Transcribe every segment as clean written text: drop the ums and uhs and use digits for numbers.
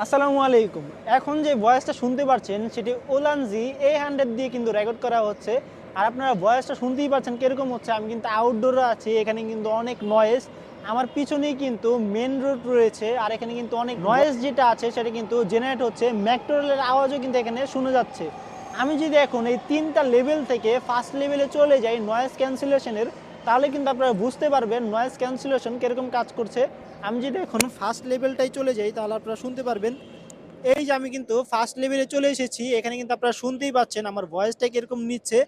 আসসালামু আলাইকুম। এখন যে ভয়েসটা শুনতে পাচ্ছেন সেটি ওলানজি A100 দিয়ে কিন্তু রেকর্ড করা হচ্ছে। আর আপনারা ভয়েসটা শুনতেই পাচ্ছেন কিরকম হচ্ছে। আমি কিন্তু আউটডোরে আছি, এখানে কিন্তু অনেক নয়েজ। আমার পিছনেই কিন্তু মেন রোড রয়েছে, আর এখানে কিন্তু অনেক নয়েজ যেটা আছে সেটা কিন্তু জেনারেট হচ্ছে। মেট্রো রেলের আওয়াজও কিন্তু এখানে শোনা যাচ্ছে। আমি যদি এখন এই ৩টা লেভেল থেকে ফার্স্ট লেভেলে চলে যাই নয়েজ ক্যান্সেলেশনের, তাহলে কিন্তু আপনারা বুঝতে পারবেন নয়েজ ক্যান্সেলেশন কিরকম কাজ করছে। আমি যদি এখন ফার্স্ট লেভেলটাই চলে যাই তাহলে আপনারা শুনতে পারবেন। এই যে আমি কিন্তু ফার্স্ট লেভেলে চলে এসেছি, এখানে কিন্তু আপনারা শুনতেই পাচ্ছেন আমার ভয়েসটা কিরকম নিচ্ছে।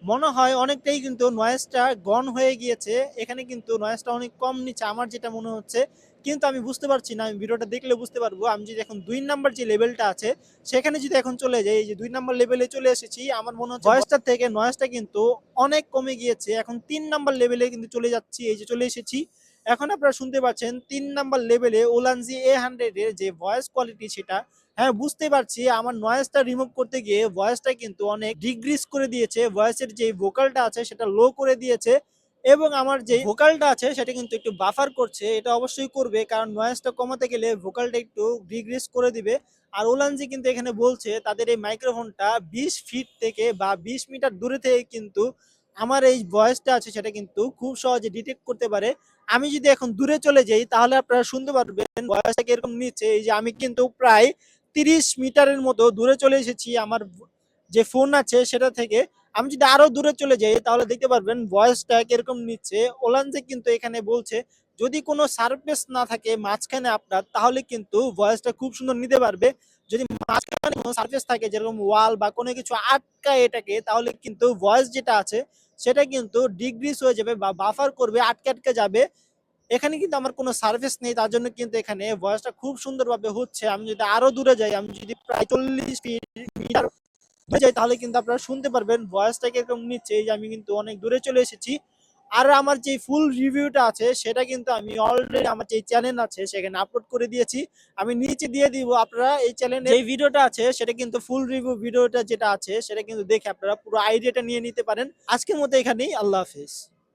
মনে হয় অনেকটাই কিন্তু নয়েজটা গন হয়ে গিয়েছে, এখানে কিন্তু নয়েজটা অনেক কম নিচ্ছে আমার যেটা মনে হচ্ছে। কিন্তু আমি বুঝতে পারছি না, আমি ভিডিওটা দেখলে বুঝতে পারবো। আমি যদি এখন ২ নাম্বার যে লেভেলটা আছে সেখানে যদি এখন চলে যাই, এই যে ২ নাম্বার লেভেলে চলে এসেছি, আমার মনে হচ্ছে ভয়েসটা থেকে নয়েজটা কিন্তু অনেক কমে গিয়েছে। এখন ৩ নাম্বার লেভেলে কিন্তু চলে যাচ্ছি, এই যে চলে এসেছি। এখন আপনারা শুনতে পাচ্ছেন ৩ নাম্বার লেভেলে ওলানজি A100 এর যে ভয়েস কোয়ালিটি সেটা, হ্যাঁ বুঝতে পারছি, আমার নয়েজটা রিমুভ করতে গিয়ে ভয়েসটা কিন্তু অনেক ডিক্রিজ করে দিয়েছে। ভয়েসের যে ভোকালটা আছে সেটা লো করে দিয়েছে, এবং আমার যে ভোকালটা আছে সেটা কিন্তু একটু বাফার করছে। এটা অবশ্যই করবে, কারণ নয়েজটা কমাতে গেলে ভোকালটা একটু ডিক্রিজ করে দিবে। আর ওলানজি কিন্তু এখানে বলছে তাদের এই মাইক্রোফোনটা ২০ ফিট থেকে বা ২০ মিটার দূরে থেকে কিন্তু আমার এই ভয়েসটা আছে সেটা কিন্তু খুব সহজে ডিটেক্ট করতে পারে। আমি যদি এখন দূরে চলে যাই তাহলে আপনারা শুনতে পারবেন ভয়েসটা কিরকম নিচ্ছে। এই যে আমি কিন্তু প্রায় ৩০ মিটারের মতো দূরে চলে এসেছি আমার যে ফোন আছে সেটা থেকে। আমি যদি আরো দূরে চলে যাই তাহলে দেখতে পারবেন ভয়েসটা কিরকম নিচ্ছে। ওলানজে কিন্তু এখানে বলছে যদি কোনো সারফেস না থাকে মাঝখানে আপনার, তাহলে কিন্তু ভয়েসটা খুব সুন্দর নিতে পারবে। যদি মাঝখানে কোনো সারফেস থাকে যেরকম ওয়াল বা কোনো কিছু আটকায় এটাকে, তাহলে কিন্তু ভয়েস যেটা আছে সেটা কিন্তু ডিক্রিজ হয়ে যাবে বা বাফার করবে, আটকে আটকে যাবে। এখানে কিন্তু আমার কোনো সার্ভিস নেই, তার জন্য কিন্তু এখানে ভয়েসটা খুব সুন্দরভাবে হচ্ছে। আমি যদি আরো দূরে যাই, আমি যদি প্রায় ৪০ মিটার দূরে যাই, তাহলে কিন্তু আপনারা শুনতে পারবেন ভয়েসটা কিরকম নিচ্ছে। এই যে আমি কিন্তু অনেক দূরে চলে এসেছি। আর আমার যে ফুল রিভিউটা আছে সেটা কিন্তু আমি অলরেডি আমার যে চ্যানেল আছে সেখানে আপলোড করে দিয়েছি। আমি নিচে দিয়ে দিব, আপনারা এই চ্যানেলে যে ভিডিওটা আছে সেটা কিন্তু ফুল রিভিউ ভিডিওটা যেটা আছে সেটা কিন্তু দেখে আপনারা পুরো আইডিয়াটা নিয়ে নিতে পারেন। আজকের মতো এখানেই, আল্লাহ হাফেজ।